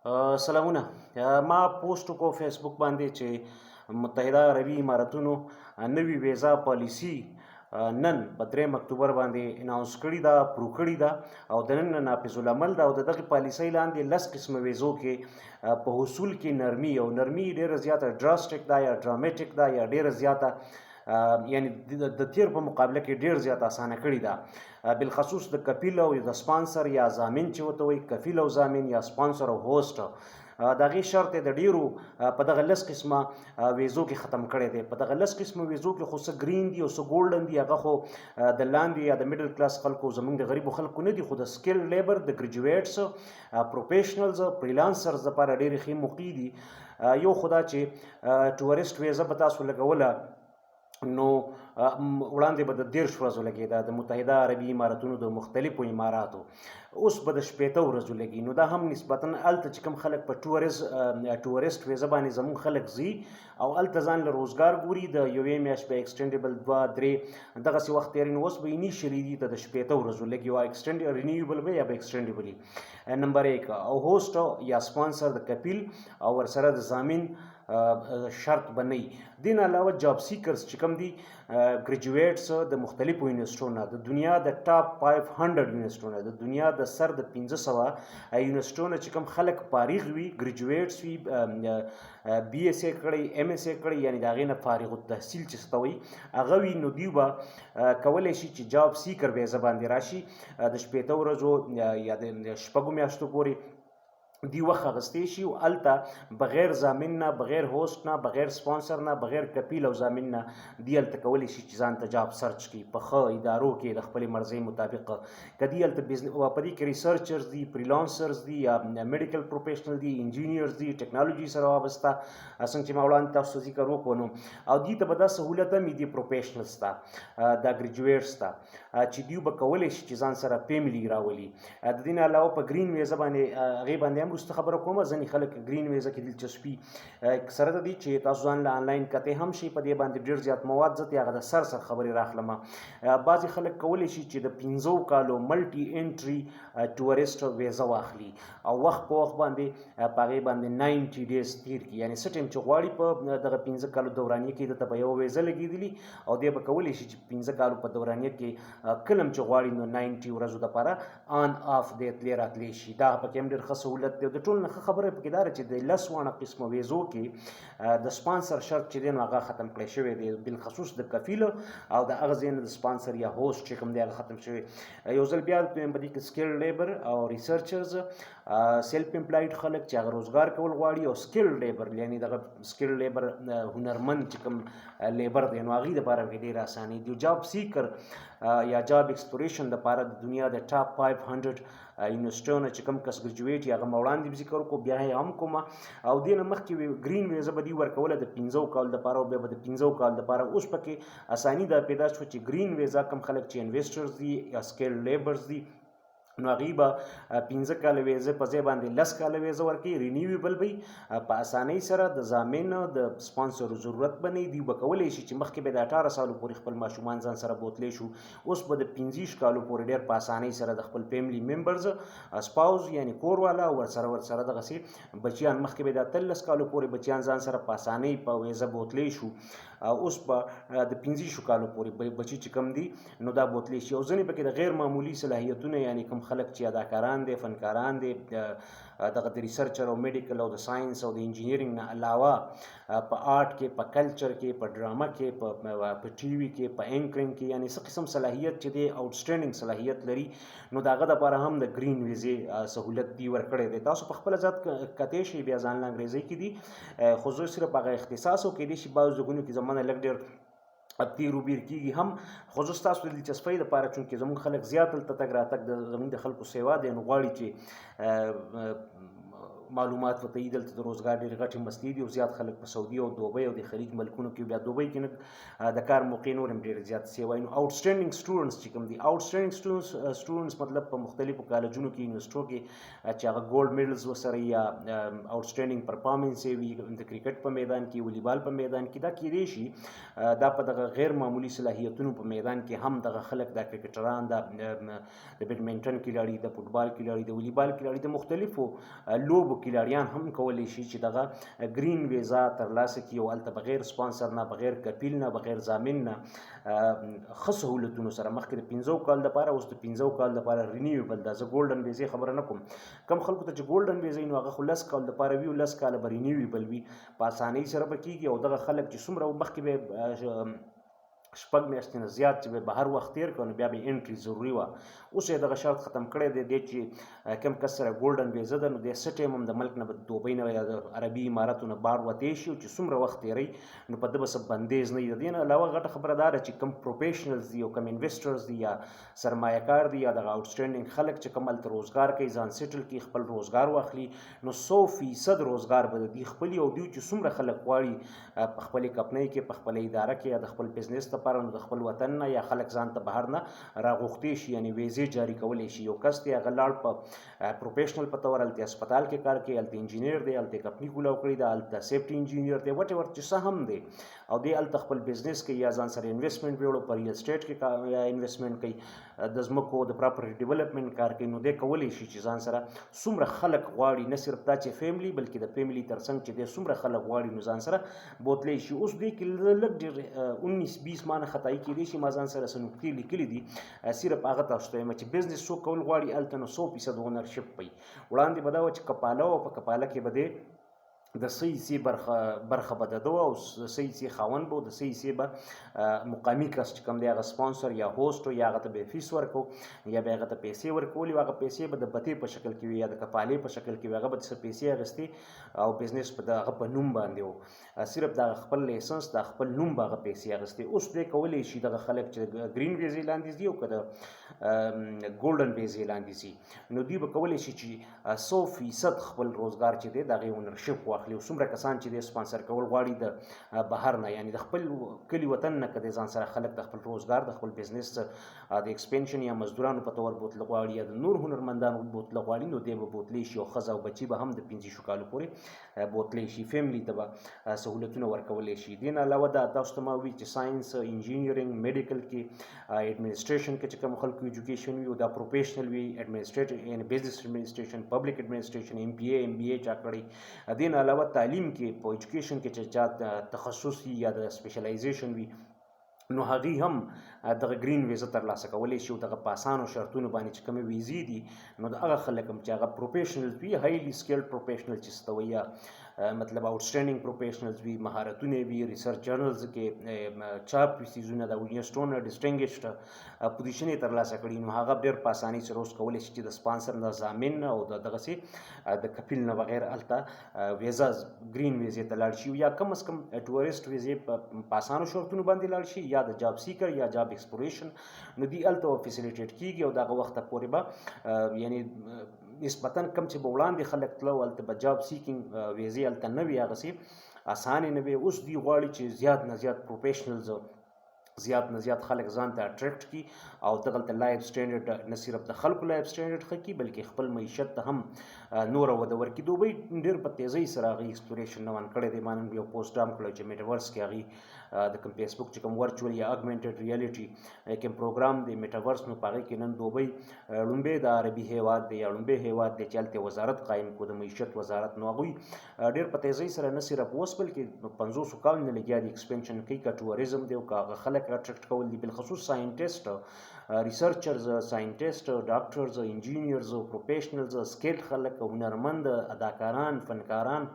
سلامونه. ما پوسټ وکړو فیسبوک باندې چې متحده عربي امارتونو نوي ویزا پالیسي نن په 3 اکتوبر باندې اناونس کړې ده، اپروو کړې ده او د نن نافذ العمل ده. او د دغه پالیسۍ لاندې 10 قسمه ویزو کې په حصول کې نرمي ډیره زیاته ډراسټیک ده یا ډرامیټیک ده یا ډیره زیاته یعنی د تیر په مقابله کې ډیر زیات اسانه کړې ده. بالخصوص د کفیل او د سپانسر یا ضامن چې ورته وایي، کفیل او ضامن یا سپانسر او هوسټ، د هغې شرط یې د ډیرو په دغه 10 قسمه ویزو کې ختم کړی دی. په دغه 10 قسمه ویزو کې خو څه ګرین دي او څه ګولډن دي، هغه خو د لاندې یا د میډل کلاس خلکو، زموږ د غریبو خلکو نه دي، خو د سکل لیبر، د ګریجویټس، پروفیشنلز، فریلانسرز لپاره ډېرې ښې موقع دي. یو خو دا چې ټورسټ ویزه به تاسو لګوله نو وړاندې به د 13 ورځو لګېده د متحده عربي امارتونو د مختلفو اماراتو، اوس به د 15 ورځو لګي. نو دا هم نسبتا هلته چې کوم خلک په ټورسټ ویزه باندې زموږ خلک ځي او هلته ځان له روزګار ګوري، د یوې میاشت به ایکسټینډیبل 2-3 دغسې وخت تېري. نو اوس به انیشیلي دي ته د 15 ورځو لګي او رینیوبل به یا به ایکسټینډیبلي. نمبر 1 او هوسټ یا سپانسر د کپیل او ورسره د ضامن شرط بنئ. دین علاوه جاب سیکرز چې کوم دي، ګریجویټس د مختلفو یونیورسټونو، د دنیا د ټاپ 500 یونیورسټونو، د دنیا د سر د 1500 یونیورسټونو چې کوم خلک فارغ وي، ګریجویټس وي، بی ایس ای کړی، ایم ایس ای کړی، یعنی د هغې نه فارغ التحصیل چې څه ته وایي هغه وي، نو دوی به کولی شي چې جاب سیکر ویزه باندې راشي د 15 ورځو یا د 6 میاشتو پورې دی وخت اخیستی شي او هلته بغیر ضامن نه، بغیر هوسټ نه، بغیر سپانسر نه، بغیر کپیل او ضامن نه دی هلته کولی شي چې ځان ته جاب سرچ کړي په ښه ادارو کې د خپلې مرضۍ مطابق. که دی هلته په دې کې ریسرچرز دي، فریلانسرز دي، یا میډیکل پروفیشنل دي، انجینیرز دي، ټیکنالوژي سره وابسته، څنګه چې ما وړاندې تاسو ته ذکر وکړو. نو او دوی ته به دا سهولت هم دي پروفیشنلز ته، دا ګریجویټس ته، چې دوی به کولی شي چې ځان سره فیملی راولي. د دې نه علاوه په ګرین ویزه باندې هغې باندې هم وروسته خبره کومه. ځینې خلک ګرین ویزه کې دلچسپي سره د دې چې تاسو ځان له آنلاین کتې هم شي، په دې باندې ډېر زیات مواد زه هغه د سر خبرې راخلم. بعضې خلک کولی شي چې د 15 کالو ملټي انټري ټورسټ ویزه واخلي او وخت په وخت باندې په هغې باندې 90 ډیز تیر کړي، یعنې څه ټایم چې غواړي په دغه 15 کالو دورانیه کې دته به یوه ویزه لګېدلي او دی به کولی شي چې 15 کالو په دورانیه کې کله هم چې غواړي نو 90 ورځو دپاره آن آف دی تللی راتلی شي. دا پکې هم ډېر ښه سهولت دی. د ټول نه ښه خبره پکې دا ده چې د 10 قسمه ویزو کې د سپانسر شرط چې دی نو هغه ختم کړی شوی دی، بالخصوص د کفیل او د هغه ځای نه د سپانسر یا هوسټ چې کوم دی هغه ختم شوی. یو ځل بیا دویم په دې کې سکل لیبر او ریسرچرز، سیلف امپلایډ خلک چې هغه روزګار کول غواړي، او سکل لیبر یعنی دغه سکل لیبر هنرمند چې کوم لیبر دی نو هغې دپاره پکې ډېره اساني دي. جاب سیکر یا جاب ایکسپلوریشن دپاره د دنیا د ټاپ 500 یونیورسټیونو چې کوم کس ګریجویټ یا هغه ما وړاندې ذکر وکړو، بیا یې هم کومه. او دې نه مخکې ګرین ویزه به دوی ورکوله د 15 کالو دپاره او بیا به د 15 کالو دپاره. اوس پکې اساني دا پیدا شوه چې ګرین ویزه کوم خلک چې انویسټرز دي یا سکیل لیبرز دي نو هغې به 15 کاله ویزه په ځای باندې 10 کاله ویزه ورکوي، رینیویبل وي، په اسانۍ سره د ضامن د سپانسر ضرورت به نه وي. دوی به کولی شي چې مخکې به د 18 سالو پورې خپل ماشومان ځان سره بوتلی شو، اوس به د 15 کالو پورې ډېر په اسانۍ سره د خپل فیملی ممبرز، سپاوز یعنی کور والا او ورسره دغسې بچیان، مخکې به د 13 کالو پورې بچیان ځان سره په اسانۍ په ویزه بوتلی شو، اوس به د 15 کالو پورې بچي چې کوم دي نو دا بوتلی شي. او ځینې پکې د غیر معمولي صلاحیتونه یعنی کوم خلک چې اداکاران دي، فنکاران دي، دغه د ریسرچر او میډیکل او د ساینس او د انجینیرینګ نه علاوه په آرټ کې، په کلچر کې، په ډرامه کې، په ټي وي کې، په اینکرینګ کې، یعنی څه قسم صلاحیت چې دی آوټسټینډینګ صلاحیت لري نو د هغه دپاره هم د ګرین ویزې سهولت دی ورکړی دی. تاسو په خپله ذات کتی شئ، بیا ځان له انګریزۍ کې دي، خو زه صرف هغه اختصاص او کیدای شي بعضو ځایونو کې زما نه لږ ډېر تیر و بیر کېږي هم، خو زه ستاسو د دلچسپۍ لپاره چونکې زموږ خلک زیات دلته تګ راتګ زموږ د خلکو سیوا دی نو غواړي چې معلومات ورته وي. دلته د روزګار ډېرې غټې مسلې دي او زیات خلک په سعودي او دوبۍ او د خلیج ملکونو کې، بیا دوبۍ کې نه د کار موقع نور هم ډېرې زیات سیوا. نو آوټسټینډینګ سټوډنټس چې کوم دي، آوټسټینډینګ سټوډنټس مطلب په مختلفو کالجونو کې، یونیورسټو کې چې هغه ګولډ میډلز ورسره یا آوټسټینډینګ پرفارمنس یې وي د کرکټ په میدان کې، والیبال په میدان کې، دا کیدای شي دا په دغه غیر معمولي صلاحیتونو په میدان کې هم دغه خلک، دا کرکټران، د بیډمنټن کھلاړي، د فوټبال کھلاړي، د والیبال کھلاړي، د مختلفو لوبو کلاړیان هم کولی شي چې دغه ګرین ویزا ترلاسه کړي او هلته بغیر سپانسر نه، بغیر کفیل نه، بغیر ضامن نه ښه سهولتونو سره مخکې د 15 کال دپاره، اوس د 15 کال دپاره رینیویبل ده. زه ګولډن ویزې خبره نه کوم. کم خلکو ته چې ګولډن ویزې نو هغه خو 10 کال دپاره وي او 10 کاله به رینیویبل وي، په اسانۍ سره به کېږي. او دغه خلک چې څومره مخکې به 6 میاشتې نه زیات چې به بهر وخت تېر کړو نو بیا به انټري ضروري وه. اوس یې دغه شرط ختم کړی دی. دی چې کوم کس سره ګولډن ویزه ده نو دی څه ټایم هم د ملک نه به دوبۍ نه یا د عربي اماراتو نه بار وتی شي او چې څومره وخت تېروي نو په ده به څه بندیز نه وي. د دې نه علاوه غټه خبره دا ده چې کوم پروفیشنلز دي او کوم انویسټرز دي یا سرمایه کار دي یا دغه آوټسټینډنګ خلک چې کوم هلته روزګار کوي، ځان سیټل کړي، خپل روزګار واخلي، نو 100% روزګار به د دوی خپلي او دوی چې څومره خلک غواړي په خپلې کمپنۍ کې، په خپله اداره کې یا د خپل بزنس لپاره نو د خپل وطن نه یا خلک ځان ته بهر نه راغوښتې شي، یعنې ویزې جاري کولی شي. یو کس دی هغه لاړ په پروفیشنل په طور هلته هسپتال کې کار کوي، هلته انجینیر دی، هلته کمپني کولاو کړې ده، هلته سیفټي انجینیر دی، وټ ایور چې څه هم دی، او دی هلته خپل بزنس کوي یا ځان سره انویسټمنټ ویوړو په ریل اسټیټ کې یا انویسټمنټ کوي، د ځمکو د پراپرټي ډیولپمنټ کار کوي، نو دی کولی شي چې ځان سره څومره خلک غواړي، نه صرف دا چې فیملی بلکې د فیملی تر څنګ چې دی څومره خلک غواړي نو ځان سره بوتلی شي. اوس دی کې لږ ډېر 19-20 مانه خطایي کېدی شي، ما ځان سره څه نقطې لیکلي دي، صرف هغه تاسو ته وایم چې بزنس څوک کول غواړي هلته نو 100% اونرشپ وي. وړاندې به دا وه چې کپاله وه، په کپاله کې به دی د څه حصې برخه به د ده وه او څه حصې خاوند به و، د څه حصې به مقامي کس چې کوم دی هغه سپانسر یا هوسټ یا هغه ته به فیس ورکو یا به هغه ته پیسې ورکولې، هغه پیسې به د بتې په شکل کې وي یا د کپالې په شکل کې وي، هغه به څه پیسې اخیستې او بزنس په د هغه په نوم باندې و، صرف د خپل لیسنس د خپل نوم به هغه پیسې اخیستې. اوس دی کولی شي دغه خلک چې ګرین ویزې لاندې ځي او که د ګولډن ویزې لاندې ځي نو دوی به کولی شي چې 100% خپل روزګار چې دی د هغې اونرشپ واخلي. او څومره کسان چې دی سپانسر کول غواړي د بهر نه، یعنې د خپل کلي وطن نه که دی ځان سره خلک د خپل روزګار د خپل بزنس د ایکسپینشن یا مزدورانو په طور بوتله غواړي یا د نور هنرمندانو بوتله غواړي نو دی به بوتلی شي او ښځه او بچي به هم د 15 کالو پورې بوتلی شي. فیملی ته به سهولتونه ورکولی شي. دې نه علاوه دا تاسو ته ما وویل چې ساینس، انجینیرنګ، میډیکل کې، ایډمنسټریشن کې چې کوم خلکو ایجوکیشن وي او دا پروفیشنل وي، ایډمنسټریټ یعنې بزنس ایډمنسټریشن، پبلک ایډمنسټریشن، MPA چا کړی. دې نه علاوه تعلیم کې په ایجوکیشن کې چې چا تخصص یا د سپیشلایزیشن وي نو هغوی هم دغه ګرین ویزه ترلاسه کولی شي او دغه په اسانو شرطونو باندې چې کومې ویزې دي نو د هغه خلک هم چې هغه پروفیشنلز وي، هایلی سکیلډ پروفیشنل چې څه ته وایي یا مطلب آوټسټینډنګ پروفیشنلز وي، مهارتونه وي، ریسرچ جرنلز کې چاپ وي څیزونه د یونیورسټو نه ډسټینګشډ پوزیشن یې ترلاسه کړي نو هغه ډېر په اسانۍ سره اوس کولی شي چې د سپانسر نه، ضامن نه او د دغسې د کفیل نه بغیر هلته ویزا ګرین ویزې ته لاړ شي یا کم از کم ټورسټ ویزې په اسانو شرطونو باندې لاړ شي یا د جاب سیکر یا جاب ایکسپلوریشن نو دوی هلته فیسیلیټیټ کېږي او دغه وخته پورې به یعنې نسبتاً کم چې به وړاندې خلک تله هلته به جاب سیکینګ ویزې هلته نه وي، هغسې اسانې نه وي. اوس دوی غواړي چې زیات نه زیات پروفیشنلز زیات نه زیات خلک ځان ته اټریکټ کړي او دغلته لایف سټینډرډ نه صرف د خلکو لایف سټینډرډ ښه کړي بلکې خپل معیشت ته هم نوره وده ورکړي. دوبۍ ډېر په تیزۍ سره هغوی ایکسپلوریشن روان کړی دی. ما نن یو پوسټ هم کړی چې میټاورس کې هغوی د کوم فیسبوک چې کوم ورچوال یا اګمنټډ ریالټي کوم پروګرام دی میټاورس نو په هغې کې نن دوبۍ لومبۍ د عربي هیواد دی یا لومبۍ هیواد دی چې هلته وزارت قایم کړو د معیشت وزارت نو هغوی ډېر په تیزۍ سره نه صرف اوس بلکې 500 کال نه لګیا دي ایکسپینشن کوي که ټوریزم دی او که هغه خلک اټریکټ کول دي بالخصوص ساینټسټ، ریسرچرز، ساینټسټ، ډاکټرز، انجینیرز، پروفیشنلز، سکیل خلک، هنرمند، اداکاران، فنکاران،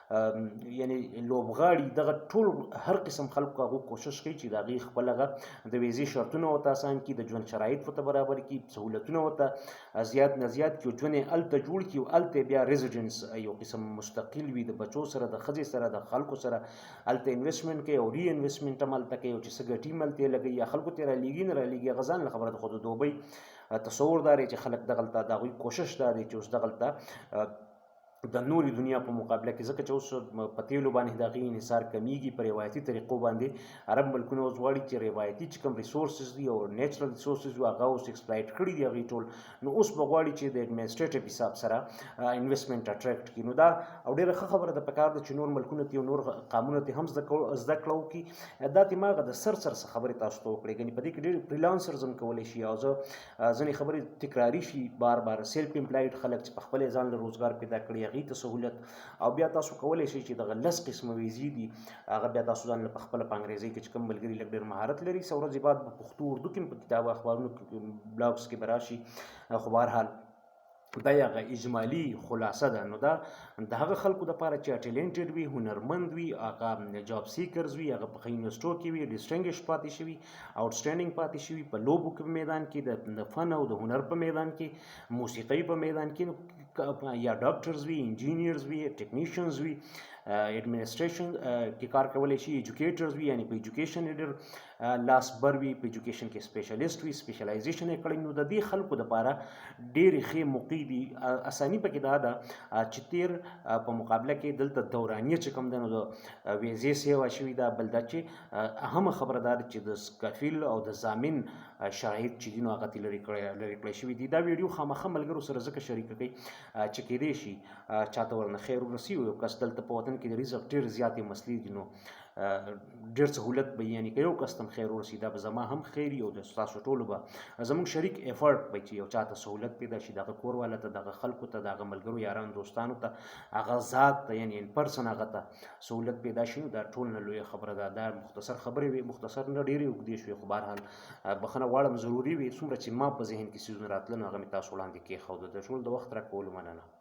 یعنې لوبغاړي، دغه ټول هر قسم خلکو هغوی کوشش کوي چې د هغوی خپل هغه د ویزې شرطونه ورته اسان کړي، د ژوند شرایط ورته برابر کړي، سهولتونه ورته زیات نه زیات کړي او ژوند یې هلته جوړ کړي او هلته بیا ریزیډنس یو قسم مستقل وي د بچو سره، د ښځې سره، د خلکو سره هلته انویسټمنټ کوي او ری انویسټمنټ هم هلته کوي او چې څه ګټي هم هلته یې لګوي یا خلکو ته یې رالیږي نه رالیږي هغه ځان له خبره ده. خو د دوبۍ تصور دا دی چې خلک دغلته د هغوی کوشش دا دی چې اوس دغلته د نورې دنیا په مقابله کې ځکه چې اوس په تیلو باندې د هغې انحصار کمیږي په روایتي طریقو باندې عرب ملکونه اوس غواړي چې روایتي چې کوم ریسورسز دي او نیچرل ریسورسز دي هغه اوس ایکسپلایټ کړي دي هغوی ټول نو اوس به غواړي چې د ایډمنسټریټیو حساب سره انویسټمنټ اټریکټ کړي. نو دا او ډېره ښه خبره ده، پکار ده چې نور ملکونه ته نور قانونونه ته هم زده کړه وکړي. دا دماغ د سر څه خبرې تاسو ته وکړي، ګنې په دې کې ډېر فریلانسرز هم کولی شي او ځینې خبرې تکراري شي بار بار. سیلف امپلایډ خلک چې په خپل ځان له روزګار پیدا کړي دی هغې ته سهولت. او بیا تاسو کولی شئ چې دغه 10 قسمه ویزې دي هغه بیا تاسو ځان له پخپله په انګریزۍ کې چې کوم ملګري لږ ډېر مهارت لري څه ورځې بعد په پښتو اردو کې هم په کتاب اخبارونو کې بلاګس کې به راشي. خو بهرحال دا هغه اجمالي خلاصه ده. نو دا د هغه خلکو دپاره چې ټیلنټډ وي، هنرمند وي، هغه جاب سیکرز وي، هغه په ښه یونیورسټو کې وي، ډسټنګش پاتې شوي، آوټسټینډنګ پاتې شوي، په لوبو کې میدان کې د فن او د هنر په میدان کې، موسیقۍ په میدان کې، یا ډاکټرز وي، انجینیرز وي، ټیکنیشنز وي، ایڈمنسټریشن کې کار کولی شي، ایجوکیټرز وي یعنی په ایجوکیشن یې ډېر لاس بر وي، په ایجوکیشن کې سپیشلیسټ وي، سپیشلایزیشن یې کړی. نو د دې خلکو دپاره ډېرې ښې موقع دي. اساني پکې دا ده چې تیر په مقابله کې دلته دورانیه چې کوم ده نو د ویزې سیوا شوي ده. بل دا چې اهمه خبره دا ده چې د کفیل او د ضامن شرایط چې دي نو هغه ترې لرې کړی شوي دي. دا ویډیو خامخا ملګرو سره ځکه شریکه کوي چې کیدای شي چاته ورنه خیر ورسي. یو کس دلته په وطن کې د رزق ډېر زیاتې مسلې دي نو ډېر سهولت به یعنې که یو کس ته هم خیر ورسي دا به زما هم خیر وي او د ستاسو ټولو به زموږ شریک ایفرټ وي چې یو چاته سهولت پیدا شي، دغه کور والا ته، دغه خلکو ته، دغه ملګرو یارانو دوستانو ته، هغه ذات ته یعنې ان پرسن هغه ته سهولت پیدا شي. نو دا ټول نه لویه خبره ده. دا مختصر خبرې وي، مختصر نه ډېرې اوږدې شوې، خو بهرحال بخښنه غواړم ضروري وي. څومره چې ما په ذهن کې څیزونه راتله نو هغه مې تاسو وړاندې کېښوده. د ټول د وخت راکولو مننه.